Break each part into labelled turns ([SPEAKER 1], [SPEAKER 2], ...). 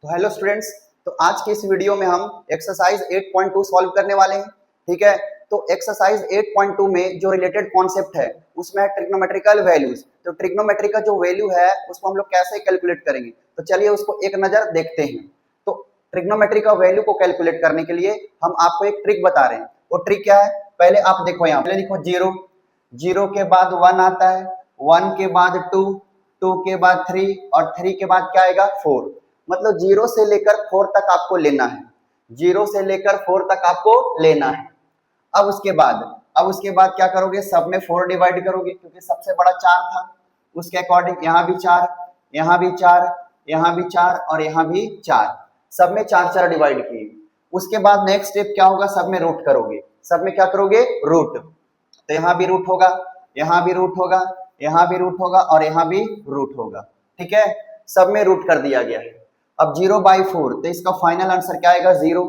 [SPEAKER 1] तो hello students, तो आज की इस वीडियो में हम एक्सरसाइज 8.2 सॉल्व करने वाले हैं। ठीक है, तो एक्सरसाइज 8.2 में जो रिलेटेड कॉन्सेप्ट है उसमें है ट्रिग्नोमेट्रिकल वैल्यूज। तो ट्रिग्नोमेट्री का जो वैल्यू है उसको हम लोग कैसे कैलकुलेट करेंगे, तो चलिए उसको एक नजर देखते हैं। तो ट्रिग्नोमेट्री का वैल्यू को कैलकुलेट करने के लिए हम आपको एक ट्रिक बता रहे हैं। वो ट्रिक क्या है, पहले आप देखो, यहाँ पहले लिखो जीरो, जीरो के बाद वन आता है, वन के बाद टू, टू के बाद थ्री और थ्री के बाद क्या आएगा फोर। मतलब जीरो से लेकर फोर तक आपको लेना है, जीरो से लेकर फोर तक आपको लेना है। अब उसके बाद क्या करोगे, सब में फोर डिवाइड करोगे क्योंकि सबसे बड़ा चार था। उसके अकॉर्डिंग यहाँ भी चार, यहाँ भी चार, यहाँ भी चार और यहाँ भी चार, सब में चार चार डिवाइड किए। उसके बाद नेक्स्ट स्टेप क्या होगा, सब में रूट करोगे। सब में क्या करोगे, रूट। तो यहाँ भी रूट होगा, यहाँ भी रूट होगा, यहाँ भी रूट होगा और यहाँ भी रूट होगा। ठीक है, सब में रूट कर दिया गया है। अब 0/4 तो इसका फाइनल आंसर क्या आएगा, 0।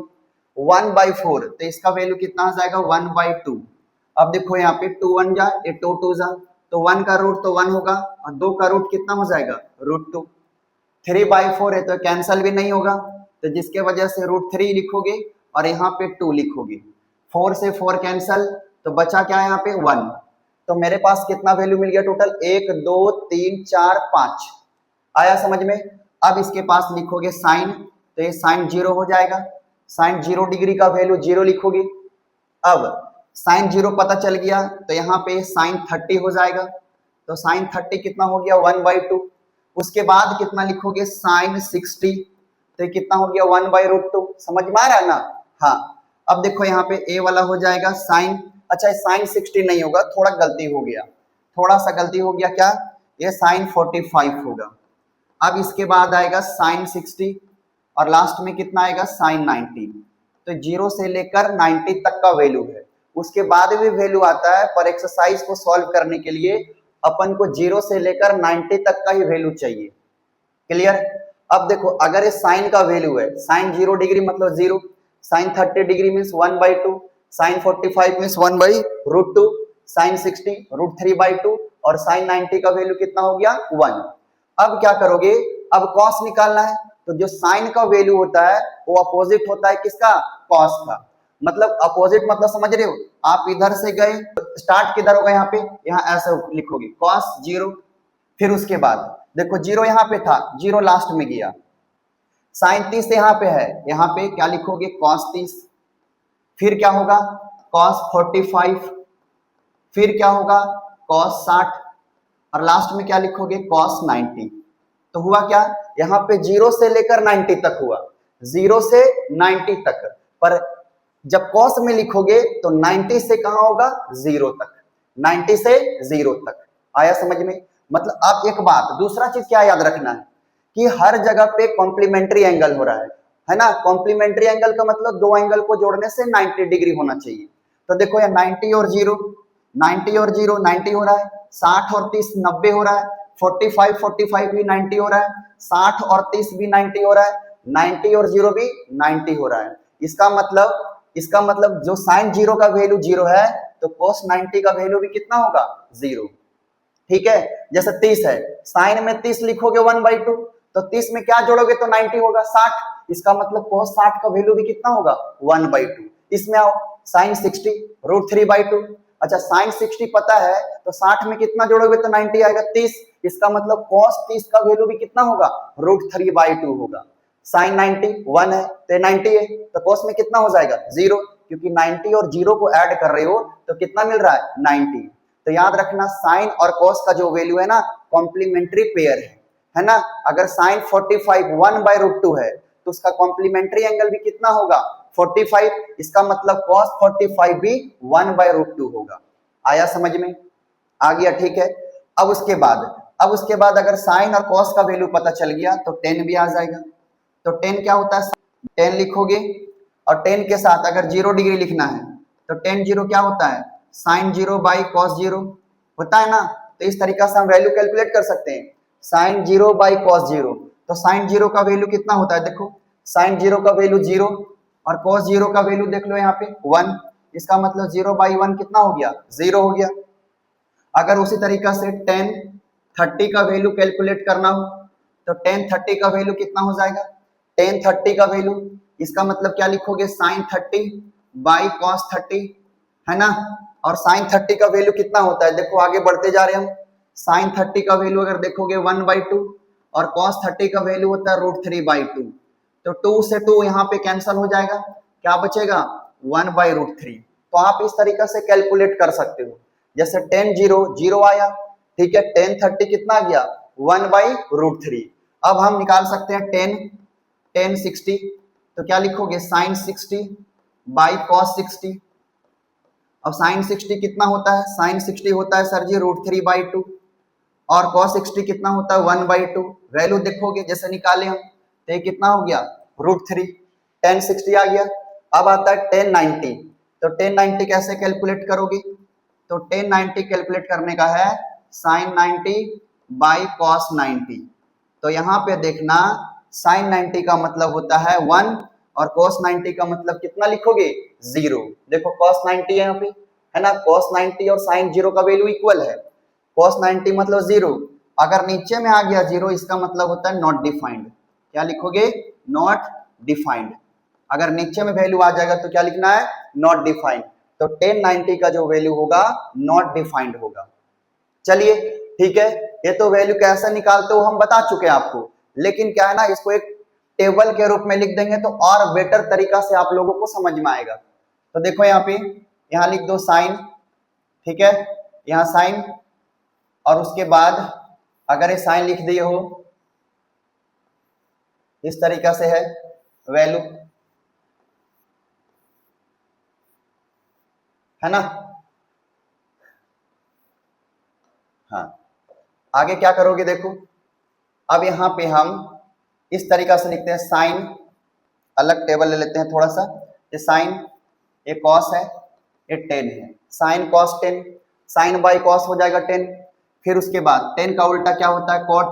[SPEAKER 1] 1/4 तो इसका वैल्यू कितना आ जाएगा, 1/2। अब देखो यहाँ पे 2 1 जा, ये 2 2 जा, तो 1 का रूट तो 1 होगा और 2 का रूट कितना हो जाएगा, √2। 3/4 है तो कैंसल भी नहीं होगा, तो जिसके वजह से √3 लिखोगे और यहाँ पे 2 लिखोगे। 4 से 4 कैंसल, तो बचा क्या है यहाँ पे 1। तो मेरे पास कितना वैल्यू मिल गया टोटल, 1 2 3 4 5। आया समझ में। अब इसके पास लिखोगे साइन, तो ये साइन 0 हो जाएगा। साइन 0 डिग्री का वैल्यू 0 लिखोगे। अब साइन 0 पता चल गया तो यहाँ पे साइन 30 हो जाएगा। तो साइन 30 कितना हो गया, 1/2। उसके बाद कितना लिखोगे, साइन 60, तो ये कितना हो गया, 1/√2। समझ में आ रहा है ना। हाँ, अब देखो यहाँ पे ए वाला हो जाएगा साइन, अच्छा साइन 60 नहीं होगा, थोड़ा गलती हो गया, थोड़ा सा गलती हो गया, क्या, ये साइन 45 होगा। अब इसके बाद आएगा साइन 60 और लास्ट में कितना आएगा, साइन 90। तो 0 से लेकर 90 तक का वैल्यू है। उसके बाद भी वैल्यू आता है, पर एक्सरसाइज को सॉल्व करने के लिए अपन को 0 से लेकर 90 तक का ही वैल्यू चाहिए। क्लियर। अब देखो, अगर ये साइन का वैल्यू है, साइन 0 डिग्री मतलब 0, sine 30 degree means 1/2, sine 45 means 1/√2, sine 60 √3/2 और साइन 90 का वैल्यू कितना हो गया, 1। अब क्या करोगे, अब कॉस निकालना है। तो जो साइन का वैल्यू होता है वो अपोजिट होता है किसका, कॉस का। मतलब अपोजिट मतलब समझ रहे हो, आप इधर से गए, स्टार्ट किधर होगा, यहाँ पे, यहाँ ऐसे लिखोगे कॉस 0। फिर उसके बाद देखो 0 यहाँ पे था, 0 लास्ट में गया। साइन 30 यहाँ पे है, यहाँ पे क्या लिखोगे, कॉस 30। फिर क्या होगा, कॉस 45। फिर क्या होगा, कॉस 60 और लास्ट में क्या लिखोगे, कॉस 90। तो हुआ क्या, यहाँ पे 0 से लेकर 90 तक हुआ, 0 से 90 तक। पर जब कॉस में लिखोगे तो 90 से कहां होगा, 0 तक, 90 से 0 तक। आया समझ में। मतलब अब एक बात, दूसरा चीज क्या याद रखना है कि हर जगह पे कॉम्प्लीमेंट्री एंगल हो रहा है ना। कॉम्प्लीमेंट्री एंगल का मतलब दो एंगल को जोड़ने से 90 डिग्री होना चाहिए। तो देखो ये 90 और 0, 90 और 0 90 हो रहा है, 60 और 30 90 हो रहा है, 45 भी 90 हो रहा है, 60 और 30 भी 90 हो रहा है, 90 और 0 भी 90 हो रहा है। इसका मतलब जो साइन 0 का वैल्यू 0 है तो कोस 90 का वैल्यू भी कितना होगा, 0। ठीक है, जैसे 30 है, साइन में 30 लिखोगे 1/2, तो 30 में क्या जोड़ोगे तो 90 होगा, 60। इसका मतलब कोस 60 का वैल्यू भी कितना होगा, 1/2। इसमें आओ, साइन 60 √3/2। अच्छा साइन 60 पता है तो 60 में कितना जोड़ोगे तो 90 आएगा, 30। इसका मतलब cos 30 का वैल्यू भी कितना होगा, √3/2 होगा। साइन 90 1 है तो 90 है, तो cos में कितना हो जाएगा, 0, क्योंकि 90 और 0 को ऐड कर रहे हो तो कितना मिल रहा है, 90। तो याद रखना साइन और cos का जो वैल्यू है ना, कॉम्प्लीमेंट्री पेयर है ना। अगर साइन 45 1/√2 है तो उसका कॉम्प्लीमेंट्री एंगल भी कितना होगा, 45। इसका मतलब cos 45 भी 1/√2 होगा। आया समझ में, आ गया, ठीक है। अब उसके बाद अगर साइन और cos का वैल्यू पता चल गया तो tan भी आ जाएगा। तो tan क्या होता है, tan लिखोगे और tan के साथ अगर 0 डिग्री लिखना है तो tan 0 क्या होता है, साइन 0/cos 0 होता है ना। तो इस तरीका से हम वैल्यू कैलकुलेट कर सकते हैं, साइन 0/cos 0। तो साइन 0 का वैल्यू कितना होता है, देखो साइन 0 का वैल्यू 0 और cos 0 का वैल्यू देख लो यहाँ पे 1। इसका मतलब 0/1 कितना हो गया, 0 हो गया। अगर उसी तरीका से tan 30 का वैल्यू कैलकुलेट करना हो तो tan 30 का वैल्यू कितना हो जाएगा, टेन 30 का वैल्यू, इसका मतलब क्या लिखोगे, साइन 30 बाई कॉस 30, है ना। और साइन 30 का वैल्यू कितना होता है, देखो आगे बढ़ते जा रहे हैं हम। साइन 30 का वैल्यू अगर देखोगे 1/2 और कॉस 30 का वैल्यू होता है √3/2। तो 2 से 2 यहाँ पे कैंसल हो जाएगा, क्या बचेगा 1/√3। तो आप इस तरीका से कैलकुलेट कर सकते हो। जैसे 10 0 आया, ठीक है, 10 30 कितना आ गया 1/√3। अब हम निकाल सकते हैं 10 60, तो क्या लिखोगे साइन 60 बाई कॉस 60। अब साइन 60 कितना होता है, साइन 60 होता है सर जी √3/2 और cos 60 कितना होता है 1/2। वैल्यू देखोगे जैसे निकाले हम, तो ये कितना हो गया √3, 1060 आ गया। अब आता है 1090, तो 1090 कैसे कैलकुलेट करोगे, तो 1090 कैलकुलेट करने का है साइन 90 बाई कॉस 90। तो यहाँ पे देखना साइन 90 का मतलब होता है 1 और cos 90 का मतलब कितना लिखोगे 0। देखो cos 90 है यहाँ पे, है ना, cos 90 और sin 0 का वैल्यू इक्वल है। cos 90 मतलब 0, अगर नीचे में आ गया 0 इसका मतलब होता है नॉट डिफाइंड। क्या लिखोगे नॉट डिफाइंड। अगर नीचे में वैल्यू आ जाएगा तो क्या लिखना है नॉट डिफाइंड। तो 1090 का जो वैल्यू होगा नॉट डिफाइंड होगा। चलिए ठीक है, ये तो वैल्यू कैसे निकालते हो हम बता चुके हैं आपको, लेकिन क्या है ना, इसको एक टेबल के रूप में लिख देंगे तो और बेटर तरीका से आप लोगों को समझ में आएगा। तो देखो यहाँ पे, यहाँ लिख दो साइन, ठीक है, यहाँ साइन, और उसके बाद अगर ये साइन लिख दिए हो इस तरीका से है वैल्यू, है ना। हाँ, आगे क्या करोगे देखो, अब यहाँ पे हम इस तरीका से लिखते हैं साइन, अलग टेबल ले लेते हैं थोड़ा सा, ये साइन, ये कॉस है, ये टेन है, sine cos 10, sine by cos हो जाएगा 10। फिर उसके बाद 10 का उल्टा क्या होता है कॉट,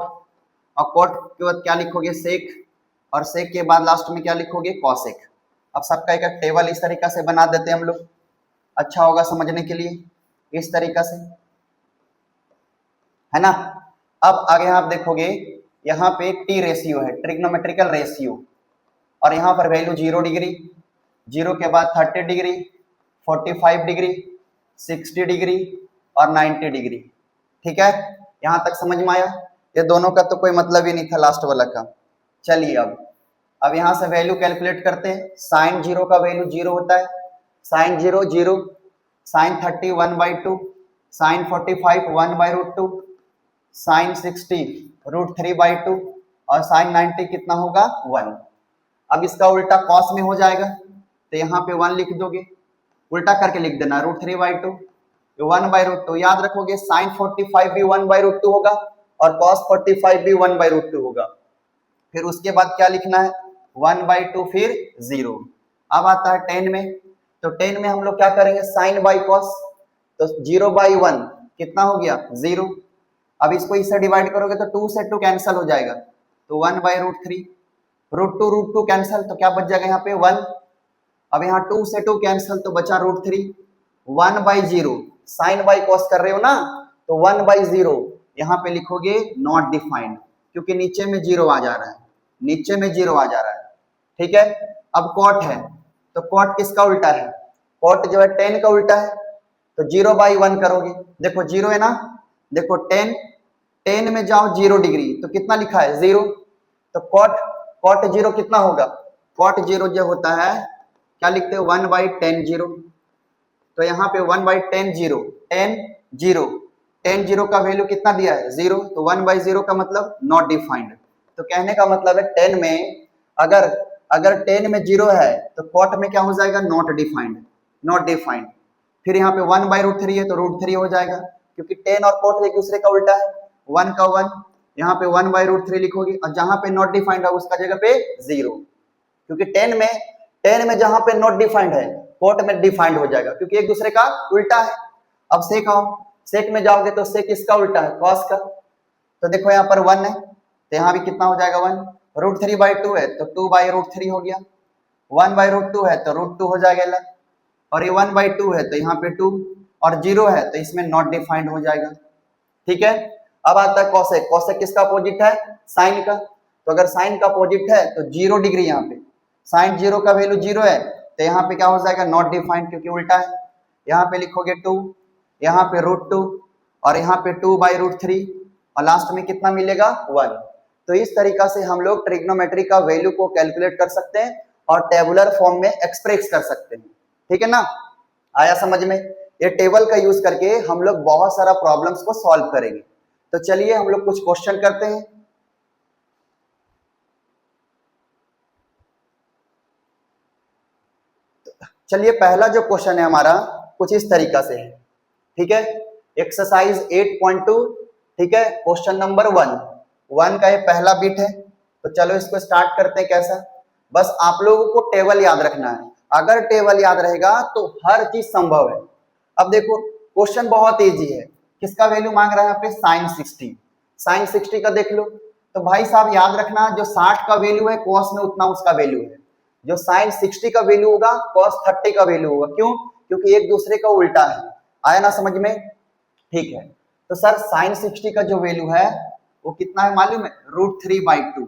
[SPEAKER 1] और कॉट के बाद क्या लिखोगे सेक, और सेक के बाद लास्ट में क्या लिखोगे कॉसेक। अब सबका एक टेबल इस तरीका से बना देते हैं हम लोग, अच्छा होगा समझने के लिए, इस तरीका से, है ना। अब आगे आप देखोगे यहाँ पे टी रेशियो है, ट्रिग्नोमेट्रिकल रेशियो, और यहाँ पर वैल्यू 0 डिग्री, 0 के बाद 30 डिग्री, 45 डिग्री, 60 डिग्री और 90 डिग्री, ठीक है। यहाँ तक समझ में आया, ये दोनों का तो कोई मतलब ही नहीं था लास्ट वाला का। चलिए अब यहाँ से वैल्यू कैलकुलेट करते हैं। साइन 0 का वैल्यू 0 होता है, साइन 0 0, साइन 30 1/2, साइन 45 1/√2, साइन 60 √3/2 और साइन 90 कितना होगा 1। अब इसका उल्टा कॉस में हो जाएगा, तो यहाँ पे 1 लिख दोगे, उल्टा करके लिख देना √3/2, 1/√2। याद रखोगे साइन 45 भी 1/√2 होगा और कॉस 45 भी 1/√2 होगा। फिर उसके बाद क्या लिखना है 1/2 फिर 0। अब आता है 10 में, तो 10 में हम लोग क्या करेंगे साइन बाई कॉस, तो 0/1 कितना हो गया 0। अब इसको इससे डिवाइड करोगे तो 2 से 2 कैंसिल हो जाएगा, तो 1/√3, √2 कैंसिल, तो क्या बच जाएगा यहाँ पे 1। अब यहाँ 2 से 2 कैंसिल, तो बचा √3, 1/0, साइन बाई कॉस कर रहे हो ना, तो 1/0 यहाँ पे लिखोगे नॉट डिफाइंड, क्योंकि नीचे में 0 आ जा रहा है, नीचे में 0 आ जा रहा है, ठीक है। अब कॉट है, तो कॉट किसका उल्टा है, कॉट जो है 10 का उल्टा है, तो 0/1 करोगे, देखो 0 है ना, देखो 10 में जाओ 0 डिग्री, तो कितना लिखा है 0, तो कॉट 0 कितना होगा, कॉट 0 जो होता है क्या लिखते हो 1/10 0, तो यहाँ पे 1/10 0, 10 0 का वैल्यू कितना दिया है 0, तो 1/0 का मतलब नॉट डिफाइंड। तो कहने का मतलब है 10 में अगर 10 में 0 है तो कॉट में क्या हो जाएगा नॉट डिफाइंड। फिर यहाँ पे 1/√3 है तो √3 हो जाएगा, क्योंकि 10 और कॉट एक दूसरे का उल्टा है, 1 का 1, यहाँ पे 1/√3 लिखोगे, और जहां पे नॉट डिफाइंड है उसका जगह पे 0, क्योंकि 10 में जहां पे नॉट डिफाइंड है कॉट में डिफाइंड हो जाएगा, क्योंकि एक दूसरे का उल्टा है। अब सेक में जाओगे तो सेक किसका उल्टा है कॉस का, तो देखो यहाँ पर 1 है, तो यहाँ भी कितना हो जाएगा 1, √3/2 है तो 2/√3 हो गया, 1/√2 है तो √2 हो जाएगा, और ये 1/2 है तो यहाँ पे 2, और 0 है तो इसमें नॉट डिफाइंड हो जाएगा, ठीक है। अब आता है कॉसेक, कॉसेक किसका अपोजिट है साइन का, तो अगर साइन का अपोजिट है तो 0 डिग्री, यहाँ पे साइन 0 का वैल्यू 0 है तो यहाँ पे क्या हो जाएगा, नॉट डिफाइंड, क्योंकि उल्टा है। यहाँ पे लिखोगे 2, यहाँ पे √2 और यहाँ पे 2/√3 और लास्ट में कितना मिलेगा, 1। तो इस तरीका से हम लोग ट्रिग्नोमेट्री का वैल्यू को कैलकुलेट कर सकते हैं और टेबुलर फॉर्म में एक्सप्रेस कर सकते हैं। ठीक है ना, आया समझ में? ये टेबल का यूज करके हम लोग बहुत सारा प्रॉब्लम्स को सॉल्व करेंगे। तो चलिए हम लोग कुछ क्वेश्चन करते हैं। चलिए पहला जो क्वेश्चन है हमारा कुछ इस तरीका से है। ठीक है, एक्सरसाइज 8.2। ठीक है, क्वेश्चन नंबर 1 का ये पहला बिट है। तो चलो इसको स्टार्ट करते हैं। कैसा, बस आप लोगों को टेबल याद रखना है। अगर टेबल याद रहेगा तो हर चीज संभव है। अब देखो क्वेश्चन बहुत इजी है। किसका वैल्यू मांग रहा है यहाँ पे, साइन 60। साइन 60 का देख लो। तो भाई साहब याद रखना, जो 60 का वैल्यू है कॉस में उतना उसका वैल्यू है। जो साइन 60 का वैल्यू होगा कॉस 30 का वैल्यू होगा। क्यों? क्योंकि एक दूसरे का उल्टा है। आया ना समझ में? ठीक है, तो सर साइन 60 का जो वैल्यू है वो कितना है मालूम है, √3/2।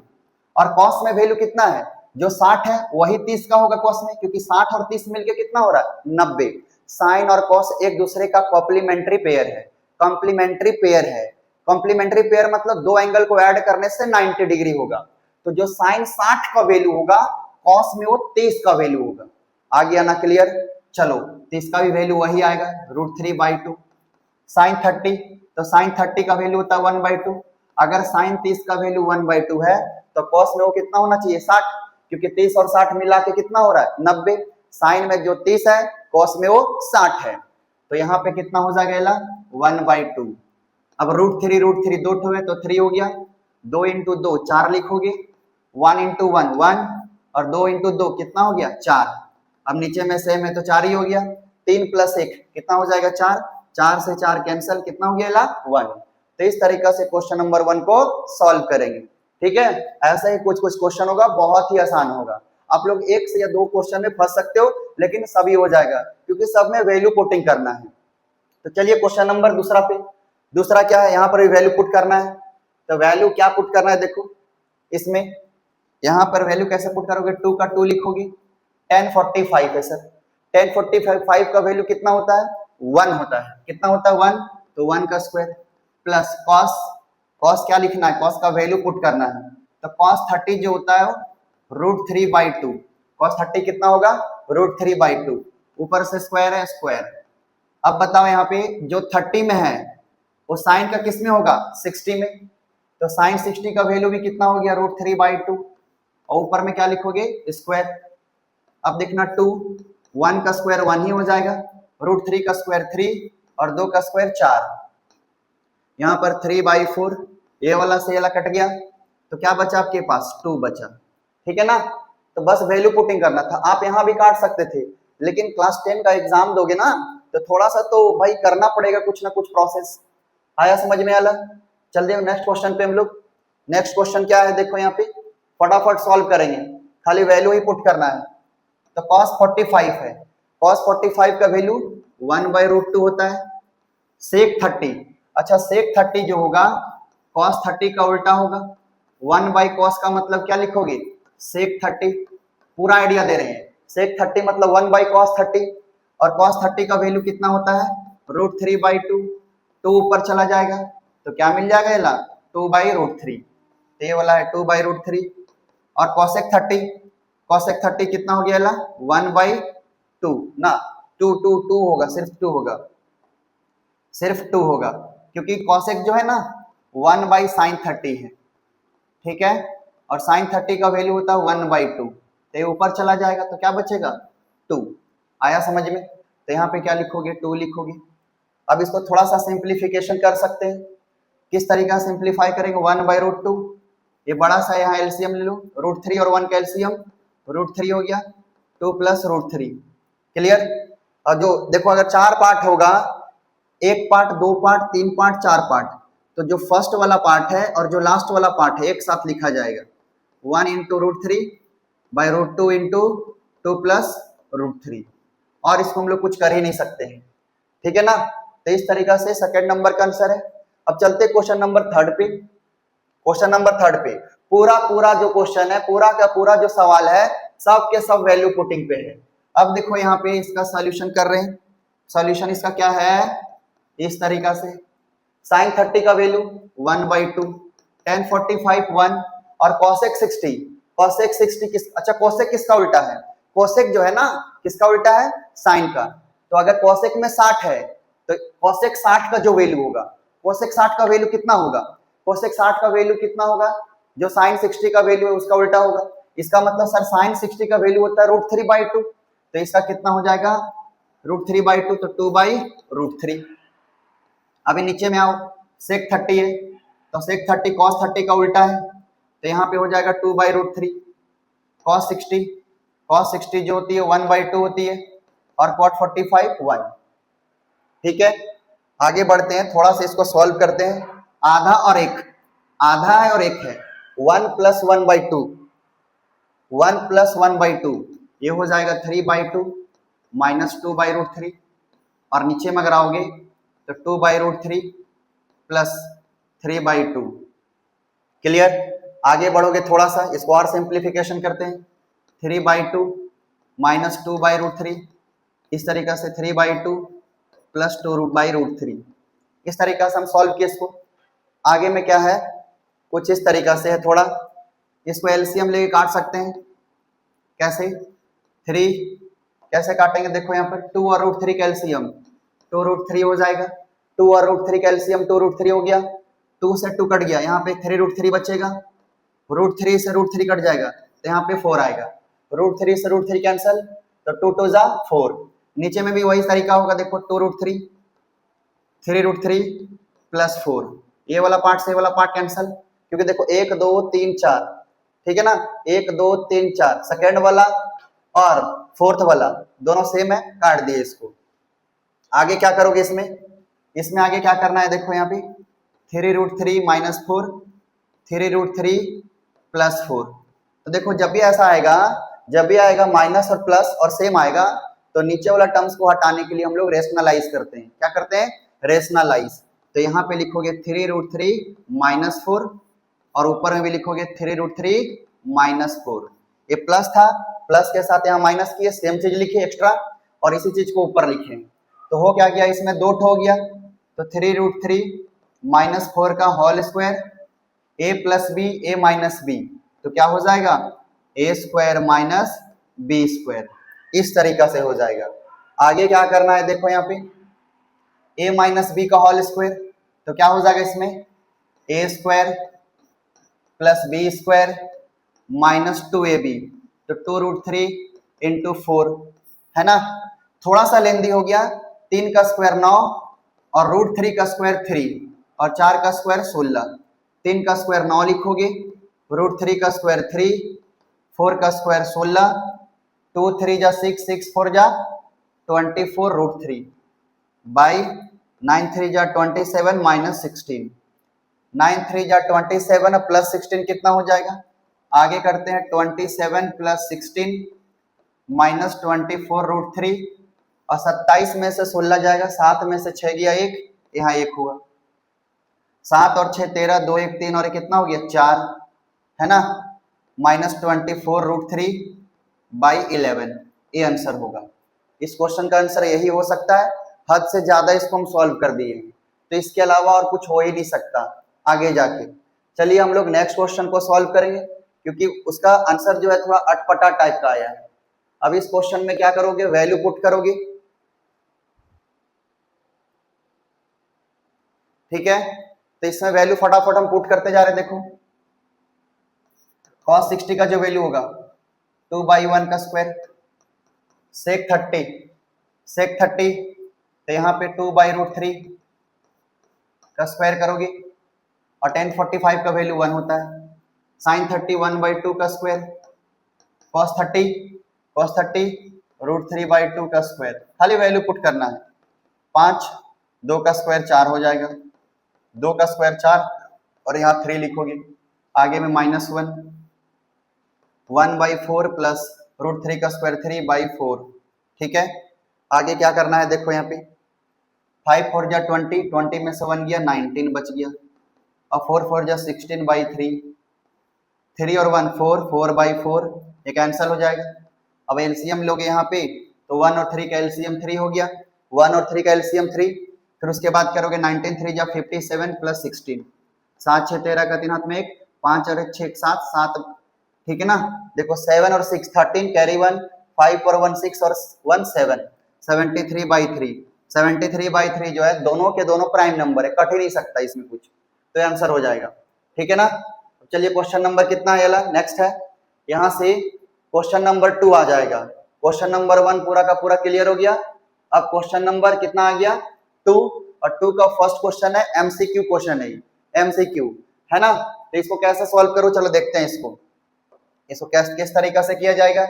[SPEAKER 1] और कॉस में वैल्यू कितना है, जो 60 है वही 30 का होगा कॉस में, क्योंकि 60 और 30 मिलके कितना हो रहा है, 90। साइन और कॉस एक दूसरे का कॉम्प्लीमेंट्री पेयर है। कॉम्प्लीमेंट्री पेयर है, कॉम्प्लीमेंट्री पेयर मतलब दो एंगल को ऐड करने से 90 डिग्री होगा। तो जो साइन 60 का वैल्यू होगा कॉस में वो 30 का वैल्यू होगा। आ गया ना क्लियर? चलो 30 का भी वैल्यू वही आएगा, √3/2। साइन 30, तो साइन 30 का वैल्यू होता है 1/2। अगर साइन 30 का वैल्यू 1/2 है तो कॉस में वो कितना होना चाहिए, 60, क्योंकि 30 और 60 मिला के कितना हो रहा है, 90। साइन में जो 30 है कॉस में वो 60 है, तो यहाँ पे कितना हो जाएगा, 1/2। अब √3 दो ठो है तो 3 हो गया। 2 × 2 4 लिखोगे, 1 × 1 1 और 2 × 2 कितना हो गया, 4। अब नीचे में सेम है तो 4 ही हो गया। 3 + 1 कितना हो जाएगा, 4। 4 से 4 कैंसिल, कितना हो गया, 1। तो इस तरीका से क्वेश्चन नंबर 1 को सॉल्व करेंगे। ठीक है, ऐसा ही कुछ कुछ क्वेश्चन होगा, बहुत ही आसान होगा। आप लोग एक से या दो क्वेश्चन में फंस सकते हो, लेकिन सभी हो जाएगा क्योंकि सब में वैल्यू पुटिंग करना है। तो चलिए क्वेश्चन नंबर दूसरा पे, दूसरा क्या है, यहाँ पर भी वैल्यू पुट करना है। तो वैल्यू क्या पुट करना है, देखो इसमें यहाँ पर वैल्यू कैसे पुट करोगे, 2 का 2 लिखोगे। 1045 है सर, 1045 का वैल्यू कितना होता है, 1 होता है। कितना होता है, 1, तो 1 का स्क्वायर प्लस कॉस, कॉस क्या लिखना है, कॉस का वैल्यू पुट करना है। तो कॉस 30 जो होता है √3/2। कॉस 30 कितना होगा, √3/2। ऊपर से स्क्वायर है, स्क्वायर। अब बताओ यहाँ पे जो 30 में है वो साइन का किस में होगा, 60 में। तो साइन 60 का वैल्यू भी कितना हो गया, √3/2 और ऊपर में क्या लिखोगे, स्क्वायर। अब देखना 2, 1 का स्क्वायर 1 ही हो जाएगा, √3 का स्क्वायर 3 और 2 का स्क्वायर 4। यहाँ पर 3/4, ये वाला से ये वाला कट गया तो क्या बचा आपके पास, 2 बचा। ठीक है ना, तो बस वैल्यू पुटिंग करना था। आप यहाँ भी काट सकते थे, लेकिन क्लास 10 का एग्जाम दोगे ना तो थोड़ा सा तो भाई करना पड़ेगा कुछ ना कुछ प्रोसेस। आया समझ में आला? चलिए नेक्स्ट क्वेश्चन पे हम लोग। नेक्स्ट क्वेश्चन क्या है, देखो यहाँ पे फटाफट सॉल्व करेंगे, खाली वैल्यू ही पुट करना है। तो cos 45 है, cos 45 का वैल्यू 1/√2 होता है। sec 30, अच्छा sec 30 जो होगा cos 30 का उल्टा होगा। 1/cos का मतलब क्या लिखोगे, sec 30। पूरा आइडिया दे रहे हैं, sec 30 मतलब 1/cos 30 और cos 30 का वैल्यू कितना होता है, √3/2। तो ऊपर चला जाएगा तो क्या मिल जाएगा, ये 2/√3। तो ये वाला है 2/√3 और cosec 30, cosec 30 कितना हो गया, 1/2 ना, 2 होगा, सिर्फ 2 होगा, सिर्फ 2 होगा, क्योंकि cosec जो है ना 1/sin 30 है। ठीक है, और sin 30 का वैल्यू होता है 1/2। तो ये ऊपर चला जाएगा तो क्या बचेगा, 2। आया समझ में? तो यहाँ पे क्या लिखोगे, 2 लिखोगे। अब इसको थोड़ा सा सिंप्लीफिकेशन कर सकते हैं। किस तरीका से सिंप्लीफाई करेंगे, 1/√2, ये बड़ा सा यहाँ एलसीएम ले लो, √3 और 1 का एलसीएम √3 हो गया, 2 + √3। क्लियर? और जो देखो अगर 4 पार्ट होगा, 1 पार्ट 2 पार्ट 3 पार्ट 4 पार्ट, तो जो फर्स्ट वाला पार्ट है और जो लास्ट वाला पार्ट है एक साथ लिखा जाएगा, 1 × √3/√2 × 2 + √3। और इसको हम लोग कुछ कर ही नहीं सकते हैं। ठीक है ना, तो इस तरीका से सेकंड नंबर का आंसर है। अब चलते क्वेश्चन नंबर 3 पे। क्वेश्चन नंबर 3 पे पूरा पूरा जो क्वेश्चन है, पूरा का पूरा जो सवाल है, सब के सब वैल्यू पुटिंग पे है। अब देखो यहाँ पे इसका सॉल्यूशन कर रहे हैं। सॉल्यूशन इसका क्या है, इस तरीका से sin 30 का वैल्यू 1/2, tan 45 1 और cosec 60। cosec 60 अच्छा cosec किसका उल्टा है, cosec जो है ना किसका उल्टा है, sin का। तो अगर cosec में 60 है तो cosec 60 का जो वैल्यू होगा, cosec 60 का वैल्यू कितना होगा, cosec 60 का वैल्यू कितना होगा, जो sin 60 का वैल्यू है उसका उल्टा होगा। इसका मतलब सर sin 60 का वैल्यू होता है √3/2, तो इसका कितना हो जाएगा √3/2, तो 2/√3। अभी नीचे में आओ, sec 30 है तो sec 30 cos 30 का उल्टा है, तो यहाँ पे हो जाएगा 2/√3। cos 60 जो होती है 1/2 होती है और cot 45 1। ठीक है, आगे बढ़ते हैं, थोड़ा सा इसको सॉल्व करते हैं। आधा और एक, आधा है और एक है, 1 + 1/2, 1 + 1/2 ये हो जाएगा 3/2 माइनस 2/√3, और नीचे में अगर आओगे तो 2/√3 प्लस 3/2। क्लियर, आगे बढ़ोगे थोड़ा सा, इसको और सिंप्लीफिकेशन करते हैं। 3/2 माइनस 2/√3, इस तरीका से 3/2 प्लस 2/√3, इस तरीका से हम सॉल्व किए इसको। आगे में क्या है, कुछ इस तरीका से है, थोड़ा इसको एलसीएम लेके काट सकते हैं। कैसे, 3 कैसे काटेंगे, देखो यहाँ पर 2 और √3 का एलसीएम 2√3 हो जाएगा। 2 और √3 का एलसीएम 2√3 हो गया, 2 से 2 कट गया, यहाँ पे 3√3 बचेगा, √3 से √3 कट जाएगा तो यहाँ पे 4 आएगा, √3 से √3 कैंसल, तो 2 2 जा 4। नीचे में भी वही तरीका होगा, देखो 2√3, 3√3 प्लस 4, ये वाला पार्ट से ये वाला पार्ट कैंसल, क्योंकि देखो 1 2 3 4, ठीक है ना, 1 2 3 4, सेकेंड वाला और फोर्थ वाला दोनों सेम है, काट दिए इसको। आगे क्या करोगे इसमें, इसमें आगे क्या करना है, देखो यहाँ पे 3√3 माइनस 4, 3√3 प्लस 4। तो देखो जब भी ऐसा आएगा, जब भी आएगा माइनस और प्लस और सेम आएगा, तो नीचे वाला टर्म्स को हटाने के लिए हम लोग रेशनलाइज करते हैं। क्या करते हैं, रेशनलाइज। तो यहाँ पे लिखोगे 3√3 माइनस 4 और ऊपर में भी लिखोगे 3√3 माइनस 4। ये प्लस था, प्लस के साथ यहाँ माइनस किए, सेम चीज लिखे एक्स्ट्रा, और इसी चीज को ऊपर लिखे, तो हो क्या गया, इसमें 2 हो गया, तो 3√3 माइनस 4 का whole square, a plus B A minus B, तो क्या हो जाएगा a² माइनस b², इस तरीका से हो जाएगा। आगे क्या करना है, देखो यहाँ पे a माइनस बी का होल स्क्वायर, तो क्या हो जाएगा इसमें a² plus b² minus 2ab, तो 2√3 इंटू 4 है ना, थोड़ा सा लेंदी हो गया, 3 का स्क्वायर 9 और √3 का स्क्वायर 3 और 4 का स्क्वायर 16, 3 का स्क्वायर 9 लिखोगे, √3 का स्क्वायर 3, 4 का स्क्वायर 16, 2 3 जा 6, 6 4 जा 24 √3 बाई 9 3 जा 27 माइनस 16, 9 3 जा 27 प्लस 16 कितना हो जाएगा, आगे करते हैं 27 प्लस 16 माइनस 24 √3, और 27 में से 16 जाएगा, 7 में से 6 गया 1, यहाँ 1 हुआ, 7 और 6 13, 2 1 3 और 1 कितना हो गया 4, है ना, माइनस 24 √3 बाई 11, ये आंसर होगा। इस क्वेश्चन का आंसर यही हो सकता है, हद से ज्यादा इसको हम सॉल्व कर दिए, तो इसके अलावा और कुछ हो ही नहीं सकता आगे जाके। चलिए हम लोग नेक्स्ट क्वेश्चन को सॉल्व करेंगे, क्योंकि उसका आंसर जो है थोड़ा अटपटा टाइप का आया है। अब इस क्वेश्चन में क्या करोगे, वैल्यू पुट करोगे, ठीक है, तो इसमें वैल्यू फटाफट हम पुट करते जा रहे हैं। देखो cos 60 का जो वैल्यू होगा 2/1 का स्क्वायर, sec 30 तो यहाँ पे 2/√3 का स्क्वायर करोगे, और tan 45 का वैल्यू 1 होता है, sin 30 1/2 का स्क्वायर, cos 30 √3/2 का स्क्वायर, खाली वैल्यू पुट करना है। 5 2 का स्क्वायर 4 हो जाएगा, 2 का स्क्वायर 4 और यहाँ 3 लिखोगे, आगे में -1, 1/4 प्लस √3 का स्क्वायर 3/4, ठीक है। आगे क्या करना है, देखो यहाँ पे 5 4 जा 20, 20 में से 1 गया 19 बच गया, और 4 4 जा 16/3, 3 और 1 4, 4/4 ये कैंसिल हो जाएगा। अब एलसीएम लोगे यहाँ पे तो 1 और 3 का एलसीएम 3 हो गया, 1 और 3 का एलसीएम 3, फिर उसके बाद करोगे 19 3 जा 57 प्लस 16, 7 6 13 का 3 हाथ में 1, 5 और 1 6 7 7, ठीक है ना। देखो 7 और 6 13, कैरी 1, 5 और 1 6 और 1 7, 73/3, 73/3 जो है दोनों के दोनों प्राइम नंबर है, कट ही नहीं सकता इसमें कुछ, तो ये आंसर हो जाएगा, ठीक है ना। चलिए क्वेश्चन नंबर कितना है, नेक्स्ट है, यहाँ से क्वेश्चन नंबर 2 आ जाएगा। क्वेश्चन नंबर 1 पूरा का पूरा क्लियर हो गया। अब क्वेश्चन नंबर कितना आ गया 2, और 2 का फर्स्ट क्वेश्चन है एमसीक्यू क्वेश्चन है, एमसीक्यू है ना। तो इसको कैसे सॉल्व करो, चलो देखते हैं इसको किस तरीका से किया जाएगा।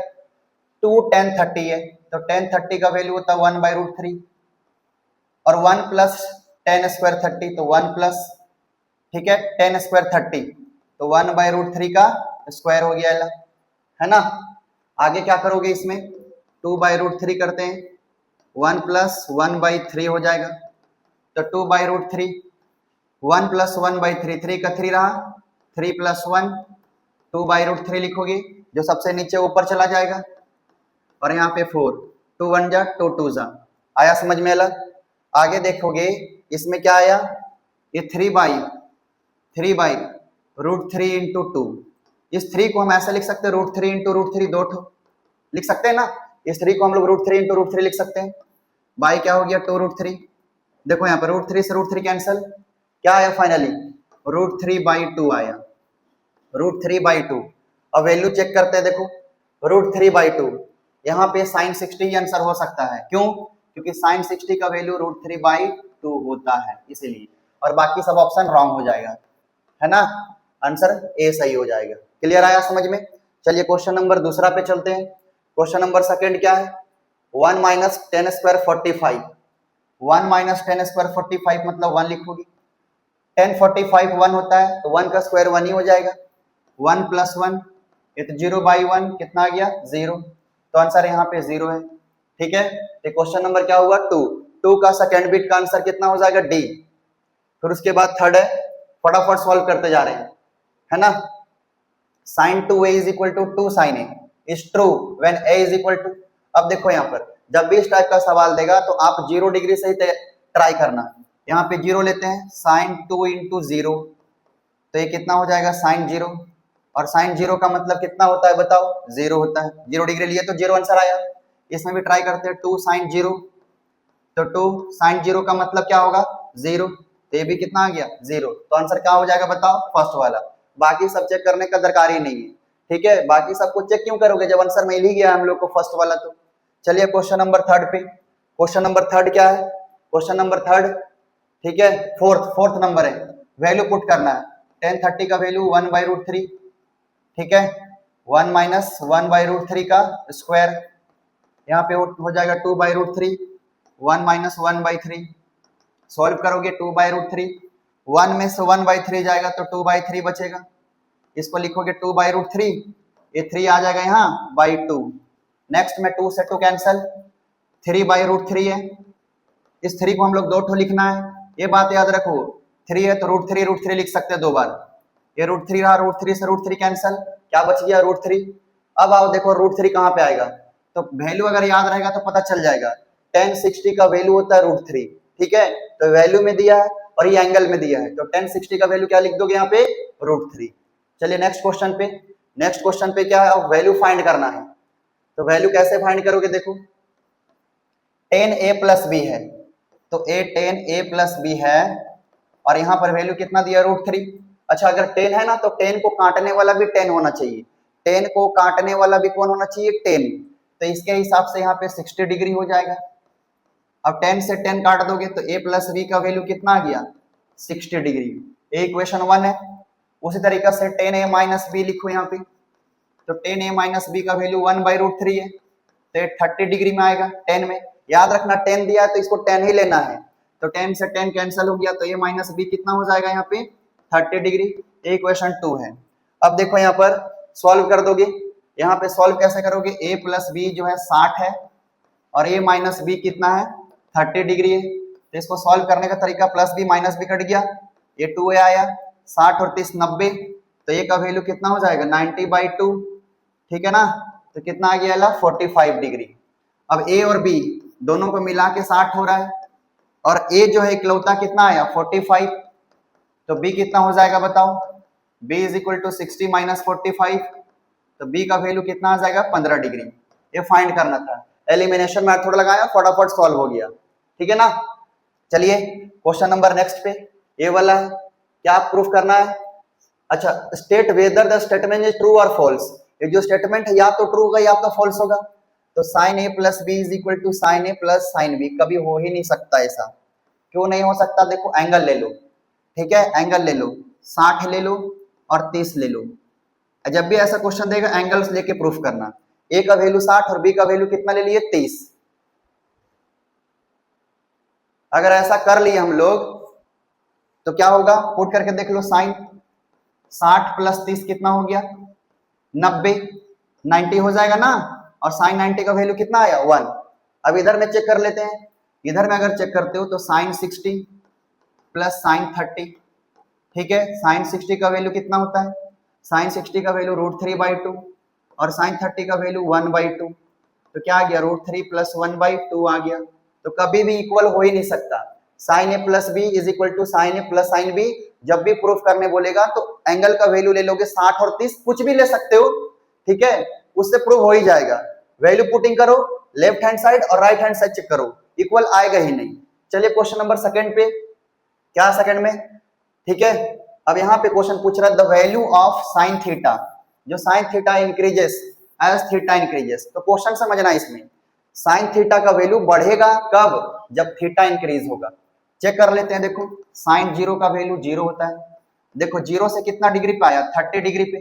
[SPEAKER 1] 2 10 30 है, तो 10 30 का वैल्यू होता है 1/√3, और 1 प्लस 10 स्क्वायर 30, तो 1 प्लस, ठीक है 10 स्क्वायर 30, तो 1/√3 का स्क्वायर हो गया, है ना। आगे क्या करोगे इसमें, 2/√3 करते हैं, 1 प्लस 1/3 हो जाएगा, तो 2/√3, 1 प्लस 1/3, 3 का 3 रहा, 3 प्लस 1, 2/√3 लिखोगे, जो सबसे नीचे ऊपर चला जाएगा, और यहाँ पे 4, 2 1 जा 2 2 जा, आया समझ में अलग। आगे देखोगे इसमें क्या आया, ये 3/√3 इंटू 2, इस 3 को हम ऐसा लिख सकते हैं √3 इंटू √3, 2 लिख सकते हैं ना, इस 3 को हम लोग √3 इंटू √3 लिख सकते हैं। बाई क्या हो गया 2√3, देखो यहाँ पर √3 से √3 कैंसल, क्या आया फाइनली √3/2 आया, √3/2। अब वैल्यू चेक करते हैं, देखो √3/2, यहाँ पे sin 60 आंसर हो सकता है, क्यों, क्योंकि sin 60 का वैल्यू √3/2 होता है इसीलिए, और बाकी सब ऑप्शन रॉन्ग हो जाएगा, है ना, आंसर ए सही हो जाएगा। क्लियर आया समझ में। चलिए क्वेश्चन नंबर दूसरा पे चलते हैं। क्वेश्चन नंबर सेकंड क्या है, 1 माइनस 10 स्क्वायर 45, 1 माइनस 10 स्क्वायर 45 मतलब 1 लिखोगी, 10 45 1 होता है, तो 1 का स्क्वायर 1 ही हो जाएगा, 1 प्लस 1, ये तो 0/1 कितना आ गया 0, तो आंसर यहाँ पे 0 है, ठीक है। तो क्वेश्चन नंबर क्या हुआ 2 का सेकेंड बिट का आंसर कितना हो जाएगा डी। फिर उसके बाद थर्ड है, फटाफट सॉल्व करते जा रहे हैं, है ना। sin 2a is equal to 2 sin a is true when a is equal to, अब देखो यहाँ पर जब भी इस टाइप का सवाल देगा तो आप 0 डिग्री से ही ट्राई करना। यहाँ पे 0 लेते हैं, sin 2 इंटू 0, तो ये कितना हो जाएगा sin 0, और sin 0 का मतलब कितना होता है बताओ 0 होता है, 0 डिग्री लिए तो 0 आंसर आया। इसमें भी ट्राई करते हैं 2 sin 0, तो 2 sin 0 का मतलब क्या होगा 0, तो ये भी कितना आ गया 0, तो आंसर क्या हो जाएगा बताओ फर्स्ट वाला। बाकी सब चेक करने का दरकार ही नहीं है, ठीक है, बाकी सबको चेक क्यों करोगे जब आंसर मिल ही गया हम लोग को फर्स्ट वाला। तो चलिए क्वेश्चन नंबर थर्ड पे, क्वेश्चन नंबर थर्ड क्या है, क्वेश्चन नंबर थर्ड, ठीक है, फोर्थ नंबर है, वैल्यू पुट करना है, 10 30 का वैल्यू 1/√3, ठीक है, 1 माइनस 1/√3 का स्क्वायर, यहाँ पे हो जाएगा 2/√3, 1 माइनस 1/3, सॉल्व करोगे 2/√3, 1 में से 1/3 जाएगा तो 2/3 बचेगा, इसको लिखोगे 2/√3, ये 3 आ जाएगा यहाँ /2, नेक्स्ट में 2 से 2 कैंसल, 3/√3 है, इस 3 को हम लोग 2 लिखना है, ये बात याद रखो, 3 है तो √3 लिख सकते हैं 2 बार, ये √3 रहा, √3 से √3 कैंसल, क्या बच गया √3। अब आओ देखो √3 कहाँ पे आएगा, तो वैल्यू अगर याद रहेगा तो पता चल जाएगा, 10 60 का वैल्यू होता है √3, ठीक है, तो वैल्यू में दिया है और ये एंगल में दिया है, तो 10 60 का वैल्यू क्या लिख दोगे यहाँ पे √3। चलिए नेक्स्ट क्वेश्चन पे, नेक्स्ट क्वेश्चन पे क्या है, अब वैल्यू फाइंड करना है, तो वैल्यू कैसे फाइंड करोगे, देखो 10a प्लस b है, तो 10a प्लस b है, और यहाँ पर वैल्यू कितना दिया √3। अच्छा अगर 10 है ना तो 10 को काटने वाला भी 10 होना चाहिए, 10 को काटने वाला भी कौन होना चाहिए 10, तो इसके हिसाब से यहाँ पे 60 डिग्री हो जाएगा। अब 10 से 10 काट दोगे तो a प्लस b का वैल्यू कितना आ गया 60 डिग्री, ये इक्वेशन 1 है। उसी तरीका से 10a माइनस b लिखो यहाँ पे, तो 10a माइनस b का वैल्यू 1/√3 है, तो ये 30 डिग्री में आएगा 10 में, याद रखना 10 दिया है तो इसको 10 ही लेना है, तो 10 से 10 कैंसिल हो गया, तो a माइनस b कितना हो जाएगा यहाँ पे 30 डिग्री, ये इक्वेशन 2 है। अब देखो यहाँ पर सॉल्व कर दोगे, यहाँ पे सॉल्व कैसे करोगे, a प्लस b जो है 60 है और a माइनस b कितना है 30 डिग्री है, तो इसको सॉल्व करने का तरीका plus b minus b cut गया, ये 2a आया, 60 और 30 90, तो ए का वैल्यू कितना हो जाएगा 90/2, ठीक है ना। तो कितना आ गया 45 डिग्री। अब ए और बी दोनों को मिला के 60 हो रहा है, और ए जो है इकलौता कितना आया 45, तो बी कितना हो जाएगा बताओ, b is equal to 60 minus 45, तो b का वैल्यू कितना आ जाएगा 15 डिग्री। ये फाइंड करना था, एलिमिनेशन मेथड लगाया, फटाफट सॉल्व हो गया, ठीक है ना। चलिए क्वेश्चन नंबर नेक्स्ट पे, ये वाला है, क्या प्रूफ करना है। अच्छा, state whether the statement is true और फॉल्स। ये जो स्टेटमेंट है या तो ट्रू होगा या तो फॉल्स होगा। तो sine A plus B is equal to sine A plus sine B, कभी हो ही नहीं सकता ऐसा। क्यों नहीं हो सकता, देखो एंगल ले लो, ठीक है, एंगल ले लो, 60 ले लो और 30 ले लो। जब भी ऐसा क्वेश्चन देगा एंगल्स लेके प्रूफ करना। ए का वैल्यू 60 और बी का वैल्यू कितना ले लिए 30। अगर ऐसा कर लिए हम लोग तो क्या होगा, पुट करके देख लो, साइन 60 प्लस 30 कितना हो गया 90, 90 हो जाएगा ना, और साइन 90 का वैल्यू कितना आया 1। अब इधर में चेक कर लेते हैं, इधर में अगर चेक करते हो तो साइन 60 प्लस साइन 30, ठीक है। साइन 60 का वैल्यू कितना होता है, साइन 60 का वैल्यू √3/2 और साइन 30 का वैल्यू 1/2, तो क्या आ गया √3 प्लस 1/2 आ गया। तो कभी भी इक्वल हो ही नहीं सकता। Sine A plus B is equal to sine A plus sine B, जब भी प्रूफ करने बोलेगा तो एंगल का वैल्यू ले लोगे 60 और 30, कुछ भी ले सकते हो, ठीक है, उससे प्रूफ हो ही जाएगा। वैल्यू पुटिंग करो, लेफ्ट हैंड साइड और राइट हैंड साइड चेक करो, इक्वल आएगा ही नहीं। चलिए क्वेश्चन नंबर सेकंड पे, क्या सेकंड में, ठीक है। अब यहाँ पे क्वेश्चन पूछ रहा है the value of sine theta, जो sine theta increases as theta increases. तो क्वेश्चन समझना, इसमें साइन थीटा का वैल्यू बढ़ेगा कब, जब थीटा इंक्रीज होगा। चेक कर लेते हैं, देखो साइन 0 का वैल्यू 0 होता है, देखो 0 से कितना डिग्री पे आया 30 डिग्री पे,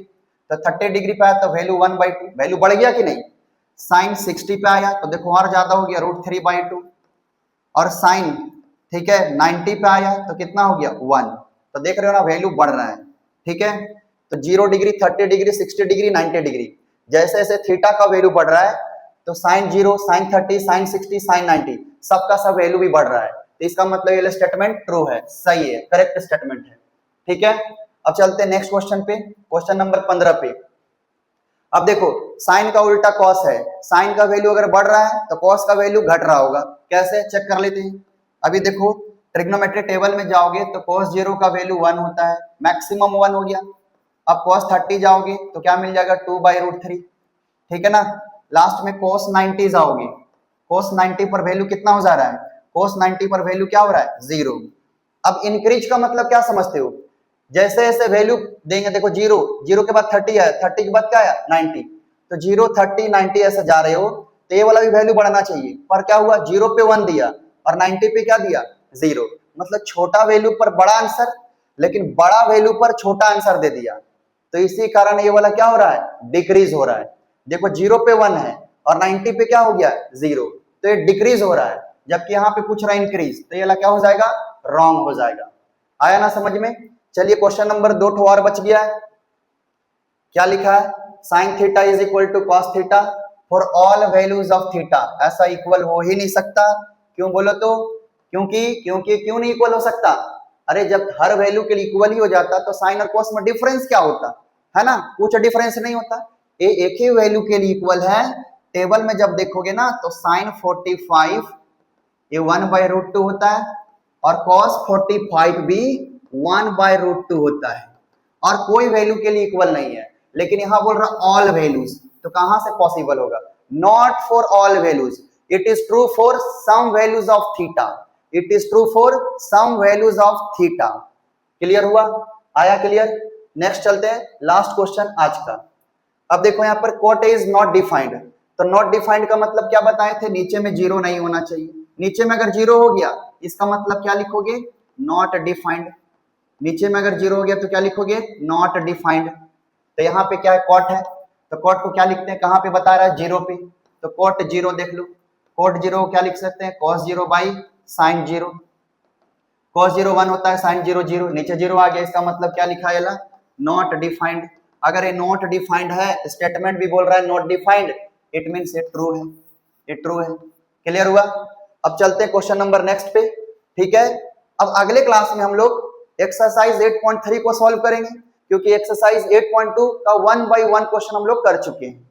[SPEAKER 1] तो 30 डिग्री पे आया तो वैल्यू 1/2, वैल्यू बढ़ गया कि नहीं। साइन 60 पे आया तो देखो और ज्यादा हो गया √3/2, और साइन, ठीक है, 90 पे आया तो कितना हो गया 1, तो देख रहे हो ना वैल्यू बढ़ रहा है, ठीक है। तो 0 डिग्री 30 डिग्री 60 डिग्री 90 डिग्री, जैसे जैसे थीटा का वैल्यू बढ़ रहा है तो साइन 0 साइन 30 साइन 60 साइन 90 सबका सब वैल्यू भी बढ़ रहा है। तो इसका मतलब ये स्टेटमेंट ट्रू है, सही है, करेक्ट स्टेटमेंट है, ठीक है। अब चलते हैं नेक्स्ट क्वेश्चन पे, क्वेश्चन नंबर 15 पे। अब देखो साइन का उल्टा कॉस है, साइन का वैल्यू अगर बढ़ रहा है तो कॉस का वैल्यू घट रहा होगा, कैसे चेक कर लेते हैं। अभी देखो ट्रिग्नोमेट्री टेबल में जाओगे तो cos 0 का वैल्यू 1 होता है, मैक्सिमम 1 हो गया। अब cos 30 जाओगे तो क्या मिल जाएगा 2/√3, ठीक है ना। लास्ट में cos 90 जाओगे, cos 90 पर वैल्यू कितना हो जा रहा है, cos 90 पर वैल्यू क्या हो रहा है 0। अब इंक्रीज का मतलब क्या समझते हो, जैसे जैसे वैल्यू देंगे, देखो 0 0 के बाद 30 आया, 30 के बाद क्या आया 90, तो 0 30 90 ऐसे जा रहे हो तो ये वाला भी वैल्यू बढ़ना चाहिए, पर क्या हुआ 0 पे 1 दिया और 90 पे क्या दिया 0, मतलब छोटा वैल्यू पर बड़ा आंसर, लेकिन बड़ा वैल्यू पर छोटा आंसर दे दिया, तो इसी कारण ये वाला क्या हो रहा है डिक्रीज हो रहा है। देखो 0 पे 1 है और 90 पे क्या हो गया 0, तो ये डिक्रीज हो रहा है, जबकि यहाँ पे पूछ रहा है इंक्रीज, तो ये वाला क्या हो जाएगा रॉन्ग हो जाएगा। आया ना समझ में। चलिए क्वेश्चन नंबर 2 ठो और बच गया है, क्या लिखा है, sine theta is equal to cos theta for all values of theta. ऐसा इक्वल हो ही नहीं सकता, क्यों बोलो तो, क्योंकि क्यों नहीं इक्वल हो सकता, अरे जब हर वैल्यू के लिए इक्वल ही हो जाता तो साइन और कॉस में डिफरेंस क्या होता है ना, कुछ डिफरेंस नहीं होता। ये एक ही वैल्यू के लिए इक्वल है। टेबल में जब देखोगे ना तो साइन 45 ये 1/√2 होता है और cos 45 भी 1/√2 होता है, और कोई वैल्यू के लिए इक्वल नहीं है। लेकिन यहां बोल रहा ऑल वैल्यूज, तो कहां से पॉसिबल होगा, not for all values, it is true for some values of theta, it is true for some values of theta. Clear हुआ, आया क्लियर। नेक्स्ट चलते हैं, लास्ट क्वेश्चन आज का। अब देखो यहाँ पर कोट इज नॉट डिफाइंड, तो नॉट डिफाइंड का मतलब क्या बताए थे, नीचे में 0 नहीं होना चाहिए, नीचे में अगर 0 हो गया इसका मतलब क्या लिखोगे नॉट डिफाइंड, नीचे में अगर 0 हो गया तो क्या लिखोगे नॉट डिफाइंड। तो यहाँ पे क्या है कॉट है, तो कॉट को क्या लिखते हैं, कहाँ पे बता रहा है 0 पे, तो कॉट 0 देख लो, कॉट 0 क्या लिख सकते हैं cos 0 बाई साइन 0, cos 0 1 होता है साइन 0 0, नीचे 0 आ गया, इसका मतलब क्या लिखा है नॉट डिफाइंड। अगर ये नॉट डिफाइंड है, स्टेटमेंट भी बोल रहा है नॉट डिफाइंड, इट मींस ये ट्रू है, ये ट्रू है। क्लियर हुआ। अब चलते हैं क्वेश्चन नंबर नेक्स्ट पे, ठीक है। अब अगले क्लास में हम लोग एक्सरसाइज 8.3 को सॉल्व करेंगे, क्योंकि एक्सरसाइज 8.2 का 1 by 1 क्वेश्चन हम लोग कर चुके हैं।